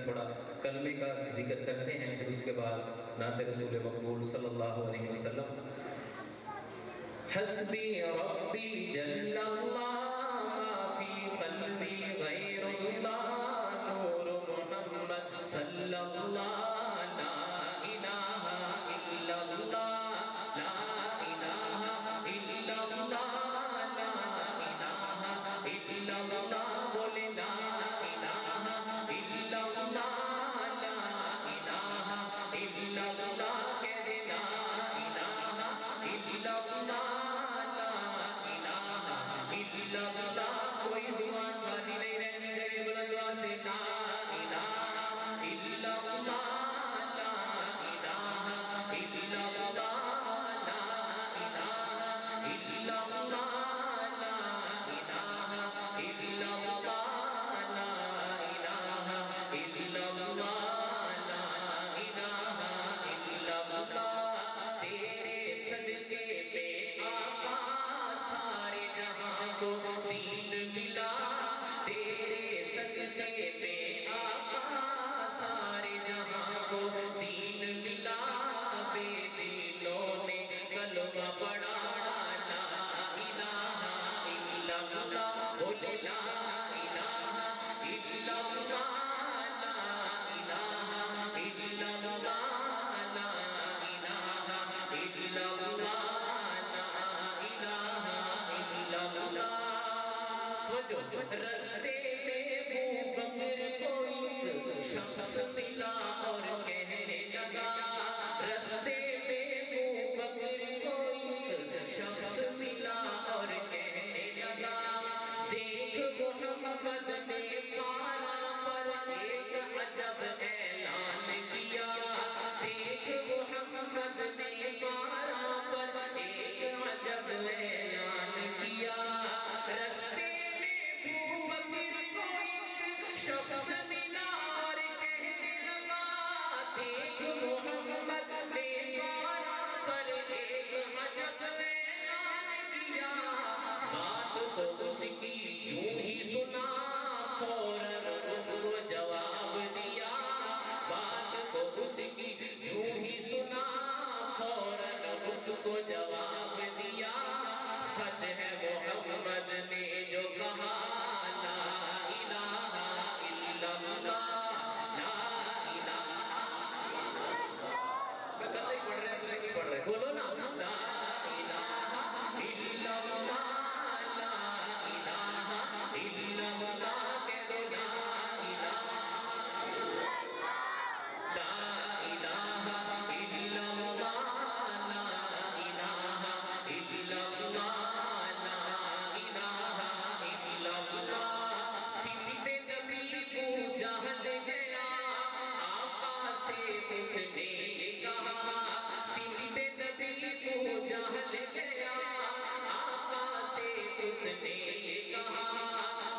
تھوڑا کلمے کا ذکر کرتے ہیں، پھر اس کے بعد نعت رسول مقبول صلی اللہ علیہ وسلم۔ حسبی ربی جل اللہ ما فی قلبی غیر اللہ نور محمد صلی اللہ لا الہ الا اللہ لا الہ الا اللہ لا الہ الا اللہ بولے لا الہ الا اللہ لا الہ الا اللہ کہہ دے لا الہ الا اللہ کوئی زبان خالی نہیں رہنی چاہیے، بلند آواز سے لا الہ الا اللہ لا الہ الا اللہ لا الہ الا اللہ لا الہ الا اللہ لا الہ الا اللہ لا الہ الا اللہ۔ تیرے صدقے پہ آقا سارے جہاں کو دین ملا، تیرے صدقے پہ آقا سارے جہاں کو دین ملا، بے دینوں نے کلمہ پڑھا لا الہ الا اللہ بولے لا الہ الا اللہ لا الہ الا اللہ لا الہ الا اللہ لا الہ الا اللہ۔ رستے میں ابو بکر کو ایک شخص ملا اور کہنے لگا، رستے میں ابو بکر کو ایک شخص ملا اور کہنے لگا، دیکھ محمد نے پارا پر ایک عجب اعلان کیا، دیکھ محمد نے پارا پر ایک عجب اعلان کیا، رستے شخص ملا اور کہنے لگا، دیکھ محمد نے پارا پر ایک عجب اعلان کیا، بات تو اس کی یوں ہی سنا فوراً اس کو جواب دیا، بات تو اس کی یوں ہی سنا فوراً اس کو جواب دیا، سچ ہے محمد نے جو کہا لا الہ الا اللہ لا الہ میں کل نہیں پڑھ رہے ہیں، تجھے نہیں پڑھ رہے، بولو نا لا الہ الا اللہ لا الہ الا اللہ کہہ دو لا الہ لا الہ الا اللہ لا الہ الا اللہ لا الہ الا اللہ۔ سیدھے نبی کو جہل گیا آقا سے اس نے کہا، سیدھے نبی کو جہل گیا آقا سے اس نے کہا،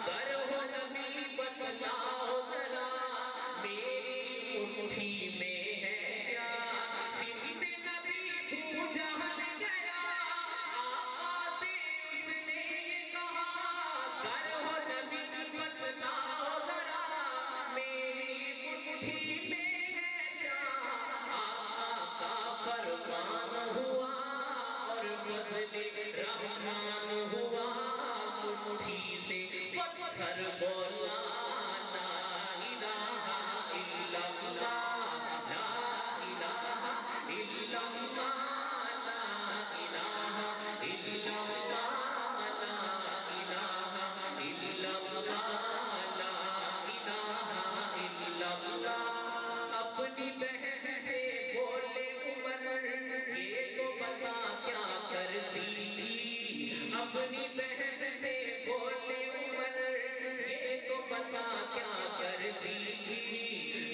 گر ہو نبی بتلاؤ ذرا میری مٹھی میں ہے کیا، سیدھے نبی کو جہل گیا آقا سے اس نے کہا، گر ہو نبی بتلاؤ ذرا میری مٹھی میں ہے کیا، آقا کا فرمان ہوا اور فضل رحمان ہوا، مٹھی سے پتھر بولا لا الہ الا اللہ لا الہ الا اللہ لا الہ الا اللہ لا الہ الا اللہ لا الہ الا اللہ۔ اپنی بہن سے بولے عمر یہ تو بتا کیا کرتی تھی، اپنی بہن سے بولے عمر یہ تو بتا کیا کرتی تھی،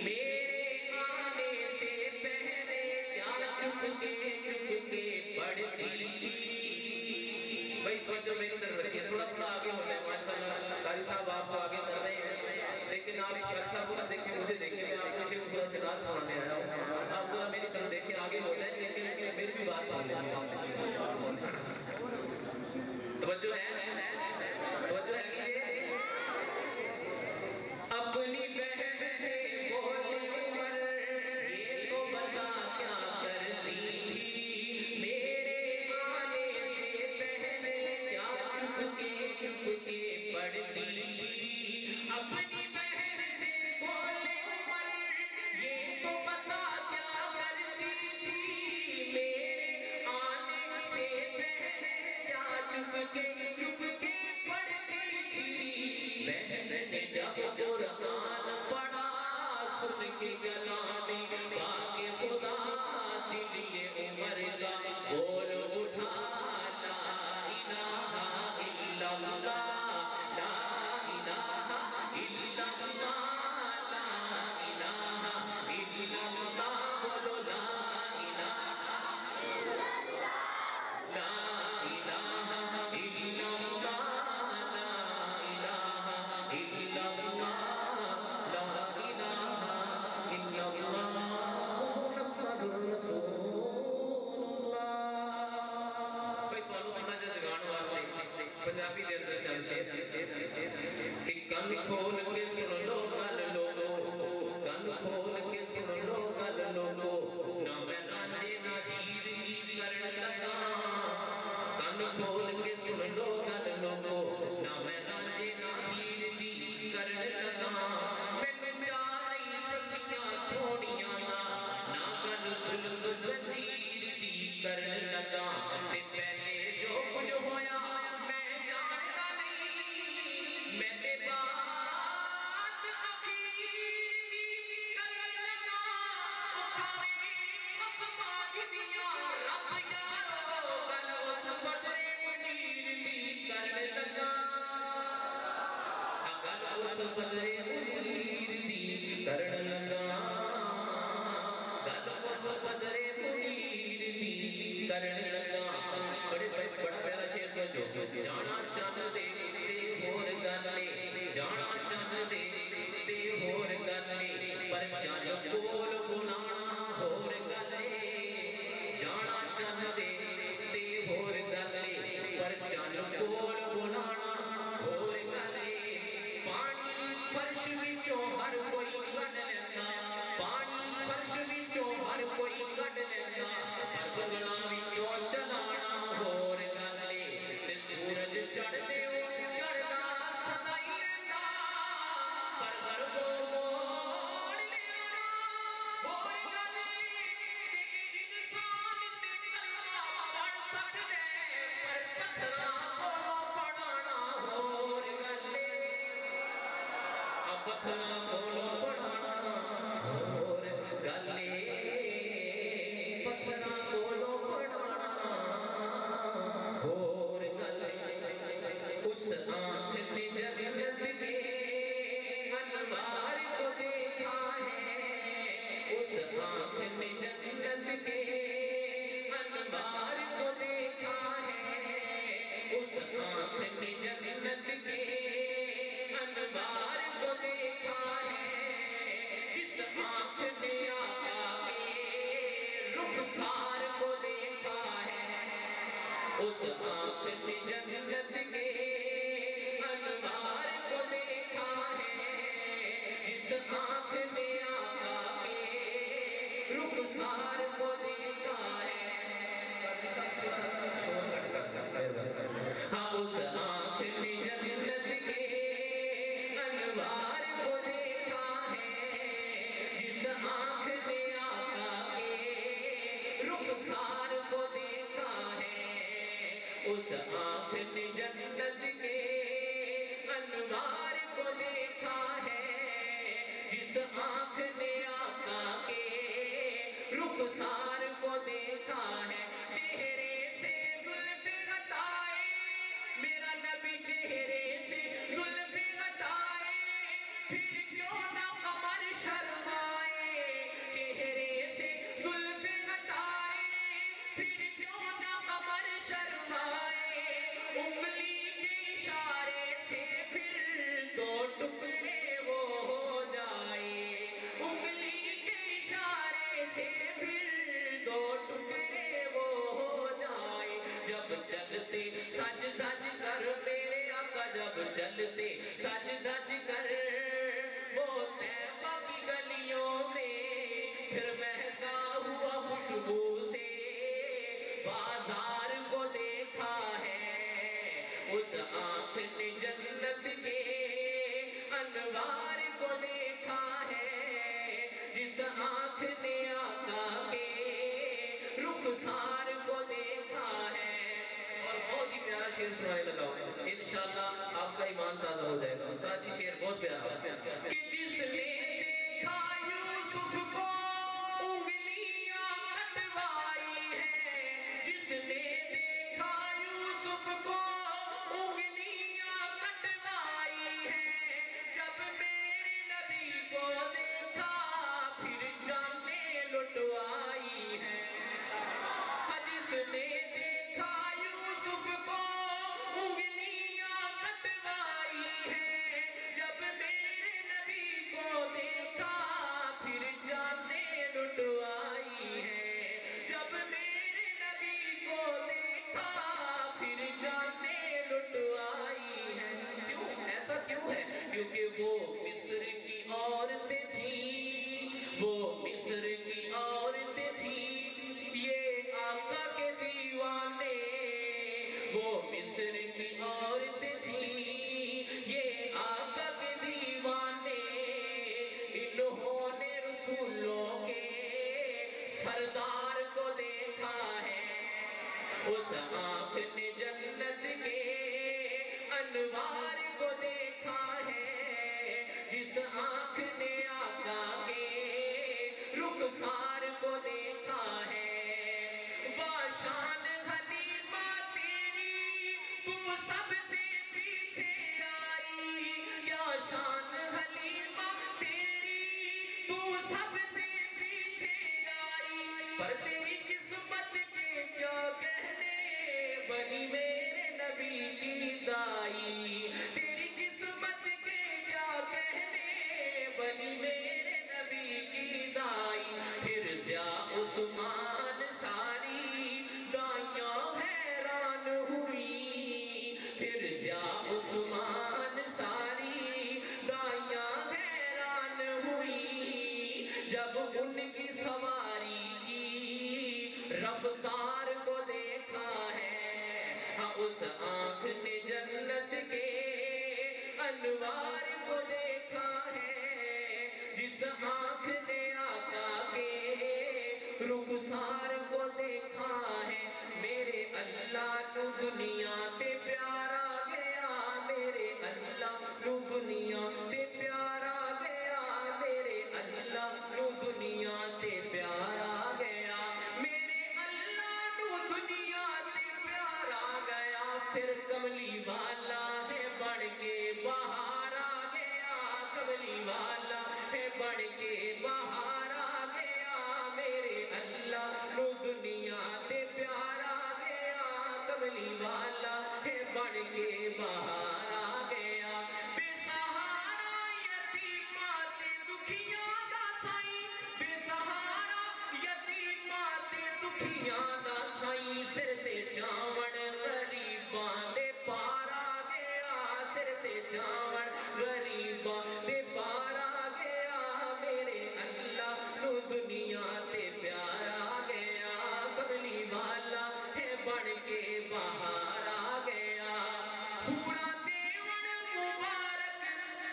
میرے آنے سے پہلے کیا چپکے پڑھتی تھی۔ بھائی توجہ میری طرف رکھیے، تھوڑا تھوڑا آگے ہو جائے ماشاءاللہ، قاری صاحب آپ آگے کر رہے ہیں، لیکن آپ اکثر پورا دیکھیں مجھے دیکھیں، آپ کو شیخ صورت سے بات سنانے آیا ہوں، آپ ذرا میری طرف دیکھیں آگے ہو جائیں، لیکن میری بھی بات سن لیں۔ توجہ ہے، توجہ ہے کہ اپنی بہن سے کی کلامی پاک خدا دل یہ عمر کا بول اٹھا لا الہ الا اللہ لا الہ الا اللہ لا الہ الا اللہ بولو لا الہ الا اللہ لا الہ الا اللہ لا الہ الا اللہ لا الہ الا اللہ محمد رسول اللہ بھئی تو اللہ تھوڑا جا جگان واسطے پنجابی دیر میں چل کہ کن کھول کے سن لو گل لوگو کن کھول کے سن لو گل لوگو نہ میں رانجے نہ ہیر کی کرن لگا کن کھول کے سن لو گل لوگو نہ میں رانجے نہ ہیر کی کرن لگا میں چاہ نہیں سسیاں سونیاں نہ گل ظلم زنجیر دی کرن لگا تے پہلے جو کچھ ہویا میں جانتا نہیں میں تے بات اخیر دی کرن لگا اکھاوے قسماں جدیاں رب یارو گل اس صدر منیر دی کرن لگا گل اس صدر منیر دی کرن لگا گل اس صدر منیر دی کرن لگا بڑا پیارا شعر سمجھو جانا چاہتے تے ہور گلے جانا چاہتے تے ہور گلے پر جان کول بلانا ہور گلے جانا چاہتے تے ہور گلے پر جان کول بلانا ہور گلے پانی فرش وچوں ہر کوئی کڈ لیندا پانی فرش وچوں ہر کوئی کڈ لیندا پر بگڑا وچوں چلانا ہور گلے تے سورج چڑھدے او چڑھدا سدائی رہندا پر غربوں موڑ لینا ہور گلے تے انسان تے کلمہ پڑھ سکدے پر پتھراں کولوں پڑھانا ہور گلے پتھراں کولوں پڑھانا ہور گلے پتھراں کولوں پڑھانا ہور گلے اس آنکھ نے جنت کے انوار کو دیکھا ہے اس آنکھ نے جنت کے انوار کو دیکھا ہے اس آنکھ نے جنت کے انوار کو دیکھا ہے جس آنکھ نے آقا کے رخسار کو دیکھا ہے اس آنکھ نے جنت کے انوار کو دیکھا ہے جس آنکھ نے آقا کے رخسار کو دیکھا ہے ہاں اس آنکھ نے جنت کے انوار کو دیکھا ہے جس آنکھ نے آقا کے رخسار کو دیکھا ہے اس آنکھ نے جنت کے انوار کو دیکھا ہے جس آنکھ نے آقا کے رخسار کو دیکھا ہے چہرے سے زلف ہٹائے میرا نبی چہرے سے زلف ہٹائے پھر کیوں نہ قمر شرمائے چہرے سے زلف ہٹائے پھر کیوں نہ قمر شرمائے انگلی کے اشارے سے پھر دو ٹکڑے وہ ہو جائے انگلی کے اشارے سے پھر دو ٹکڑے وہ ہو جائے جب چلتے سج دھج کر میرے آقا جب چلتے سج دھج کر وہ طیبہ کی گلیوں میں پھر مہکا ہوا خوشبو سے بازار کو دیکھا ہے اس آنکھ نے جنت کے انوار کو دیکھا ہے جس آنکھ نے آقا کے رخسار کو دیکھا ہے اور بہت ہی پیارا شعر سنائے لگا انشاءاللہ آپ کا ایمان تازہ ہو جائے گا استاد جی شعر بہت پیارا کہ جس نے دیکھا یوسف جس آنکھ نے آقا کے رخسار کو دیکھا ہے، وہ شان حلیمہ تیری تو سب سے پیچھے آئی، کیا شان حلیمہ تیری تو سب سے پیچھے آئی، پر تیری قسمت کے کیا کہنے بنی میرے نبی کی دائی، تیری قسمت کے کیا کہنے بنی میرے نبی کی دائی۔ پھر ضیاء عثمان ساری دائیاں حیران ہوئی، پھر ضیاء عثمان ساری دائیاں حیران ہوئی، جب ان کی سواری کی رفتار کو دیکھا ہے، ہاں اس آنکھ نے جنت کے انوار کو دیکھا ہے، جس آنکھ نے آقا کے رخسار کو دیکھا ہے۔ میرے اللہ نو دنیا تے پیارا گیا، میرے اللہ نو دنیا تے پیارا گیا، میرے اللہ نو دنیا تے پیارا گیا، میرے اللہ نو دنیا تے پیارا گیا۔ پھر کملی والا ہے بڑھ کے باہر آ گیا، کملی والا ہے بڑھ کے باہر آ گیا، میرے اللہ نو دنیا تے پیارا گیا، کملی والا ہے بڑھ کے باہر آ گیا۔ بے سہارا یتیماں تے دکھیاں دا سائیں، بے سہارا یتیماں تے دکھیاں دا سائیں، سر تے چاوڑ غریباں دے پار آ گیا، سر تے چاوڑ غریباں دے پار آ گیا، میرے اللہ نو دنیا تے پیارا گیا، کملی والا ہے بڑھ کے باہر آ گیا۔ حورا دیوڑ مبارک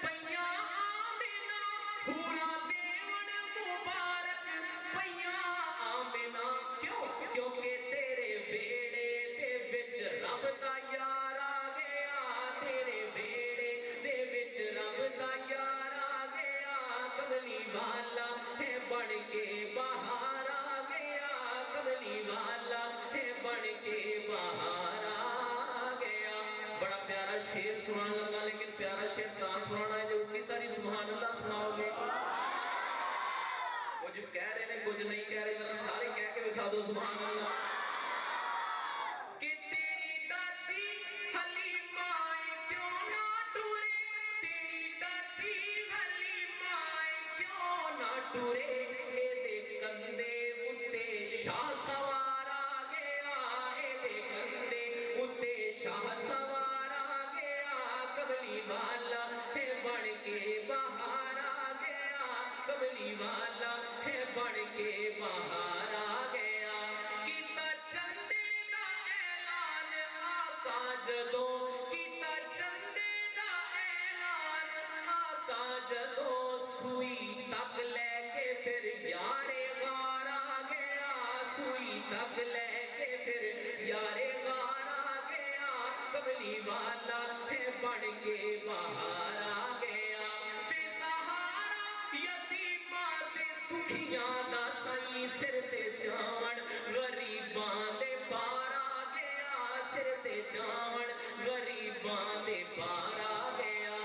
پیاں آمنہ، حورا دیوڑ مبارک پیاں آمنہ، کیوں؟ کیونکہ تیرے بیڑے دے وچ رب دا یار آ گیا، تیرے بیڑے دے وچ رب دا یار آ گیا، کملی والا ہے بڑھ کے باہر آ گیا، کملی والا ہے بڑھ کے باہر آ گیا۔ بڑا پیارا شعر سنان لگا، لیکن پیارا شعر کہاں سنانا ہے جو اچھی ساری سبحان اللہ سناؤ گے؟ کچھ کہہ رہے ہیں کچھ نہیں کہہ رہے، ذرا سارے کہہ کے دکھا دو سبحان اللہ۔ کہ تیری داچی حلیمہ کیوں نہ ٹورے، تیری داچی حلیمہ کیوں نہ ٹورے، اے دے کندے اتے شاہ سوار آ گیا، اے دے کندے اتے شاہ سوار آ گیا، کملی والا ہے بڑھ کے باہر آ گیا، کملی والا ہے بڑھ کے باہر آ گیا۔ کیتا چندے دا اعلان آقا جدو، کیتا چندے دا اعلان آقا جدو، سوئی تک لے کے پھر یار غار آ گیا، سوئی تک لے کے پھر یار غار آ گیا، کملی والا ہے بڑھ کے باہر آ گیا۔ بے سہارا یتیماں تے دکھیاں دا سائیں، سر تے چاوڑ غریباں دے پار آ گیا، سر تے چاوڑ غریباں دے پار آ گیا۔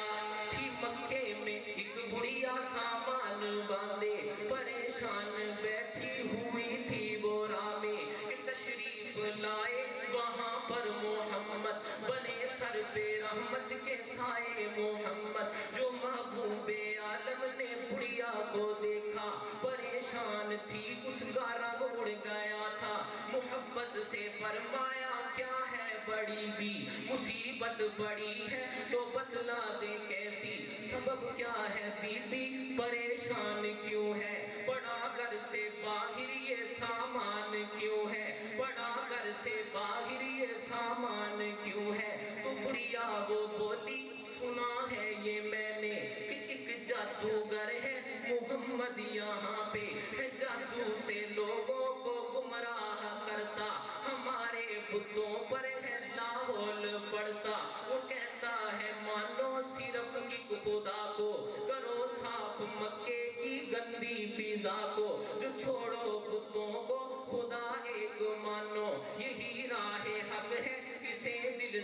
تھی مکے میں ایک بڑھیا سامان باندھے پریشان بیٹھی ہوئی تھی وہ راہ میں، کہ تشریف لائے وہاں پر محمد، بنے سر پہ رحمت کے سائے محمد، جو محبوب عالم نے بڑھیا کو دیکھا پریشان تھی، اس کا رنگ اڑ گیا تھا، محبت سے فرمایا کیا ہے بڑی بھی مصیبت بڑی ہے تو بتلا دے کیسی، سبب کیا ہے بی بی پریشان کیوں ہے، بڑا گھر سے باہر یہ سامان کیوں ہے، بڑا گھر سے باہر یہ سامان کیوں ہے، تو بڑھیا وہ بولی سنا ہے یہ میں نے کہ ایک جادوگر ہے محمد یہاں پہ ہے، جادو سے لوگوں کو گمراہ کرتا، ہمارے بتوں پر ہے لاحول پڑتا، وہ کہتا ہے مانو صرف ایک خدا کو، کرو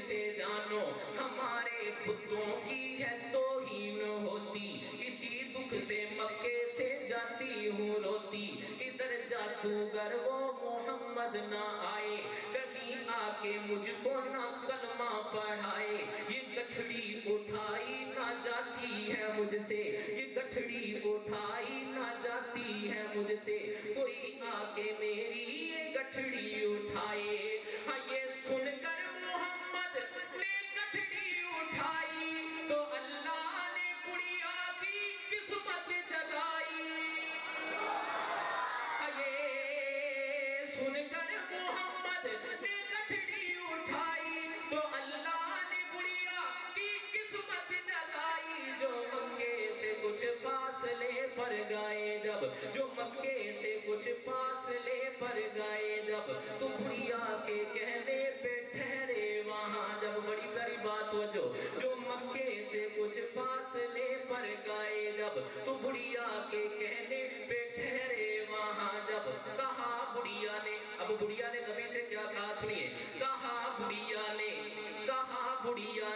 سے جانو ہمارے بتوں کی ہے توہین ہوتی، اسی دکھ سے مکے سے جاتی ہوں روتی، ادھر جادوگر وہ محمد نہ آئے، کہیں آ کے مجھ کو نہ کلمہ پڑھائے، یہ گٹھڑی اٹھائی نہ جاتی ہے مجھ سے، یہ گٹھڑی اٹھائی نہ جاتی ہے مجھ سے، کوئی آ کے میری یہ گٹھڑی اٹھائے۔ ہاں یہ سن کر محمد نے گٹھڑی اٹھائی تو اللہ نے بڑھیا کی قسمت جگائی۔ ہاں یہ سن کر محمد نے گٹھڑی اٹھائی تو اللہ نے بڑھیا کی قسمت جگائی، جو مکے سے کچھ فاصلے پر گئے جب، جو مکے سے کچھ فاصلے پر گئے جب، تو بڑھیا کے کہنے پہ ٹھہرے وہاں جب، بڑی پیاری بات ہو جو مکے سے کچھ فاصلے پر گئے جب، تو بڑھیا کے کہنے پہ ٹھہرے وہاں جب، کہا بڑھیا نے، اب بڑھیا نے نبی سے کیا کہا سنیے، کہا بڑھیا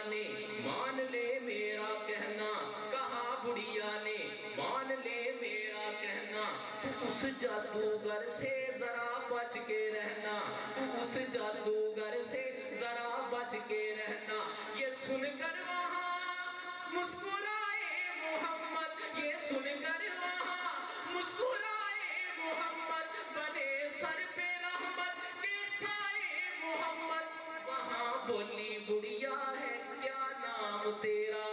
نے مان لے میرا کہنا، کہا بڑھیا نے مان لے میرا کہنا، تو اس جادوگر سے ذرا بچ کے رہنا، تو اس جادوگر سے ذرا بچ کے رہنا۔ یہ سن کر وہاں مسکرائے محمد، یہ سن کر وہاں مسکرائے محمد، بنے سر پہ رحمت کے سائے محمد، وہاں بولی بڑھیا ہے کیا نام تیرا،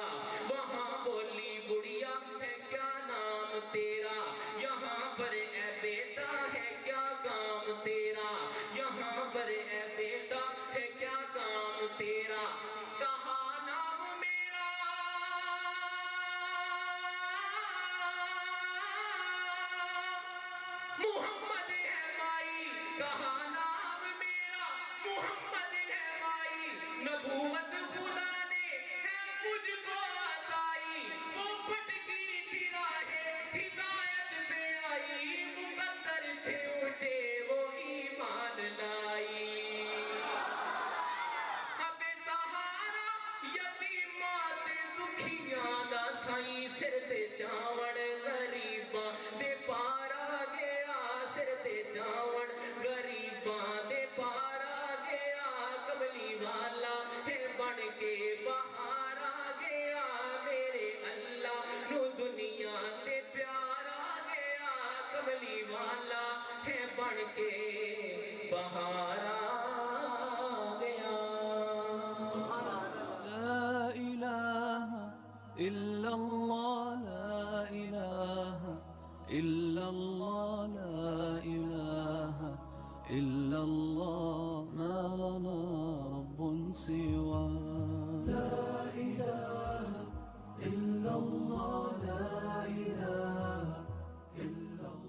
وہاں بولی بڑھیا ہے کیا نام تیرا، یہاں پر اے بیٹا ہے کیا کام تیرا، یہاں پر اے بیٹا ہے کیا کام تیرا، کہا نام میرا محمد ہے مائی، کہا نام میرا محمد ہے مائی، نبوت خدا نے ہے مجھ کو عطائی، وہ بھٹکی تھی راہ ہدایت پہ آئی، مقدر تھے اونچے وہ ایمان لائی، اب سہارا یتیمات دکھیاں دا سائیں، سر تے چاوڑ غریباں دے پارا گیا، سر تے چاوڑ غریباں دے پارا گیا، کملی والا ہے بن کے باہر آ گیا، میرے اللہ نو دنیا تے پیارا گیا، کملی والا ہے بن کے باہر آ گیا۔ لا إله إلا الله، لا إله إلا الله، لا إله إلا الله، ما لنا رب سواه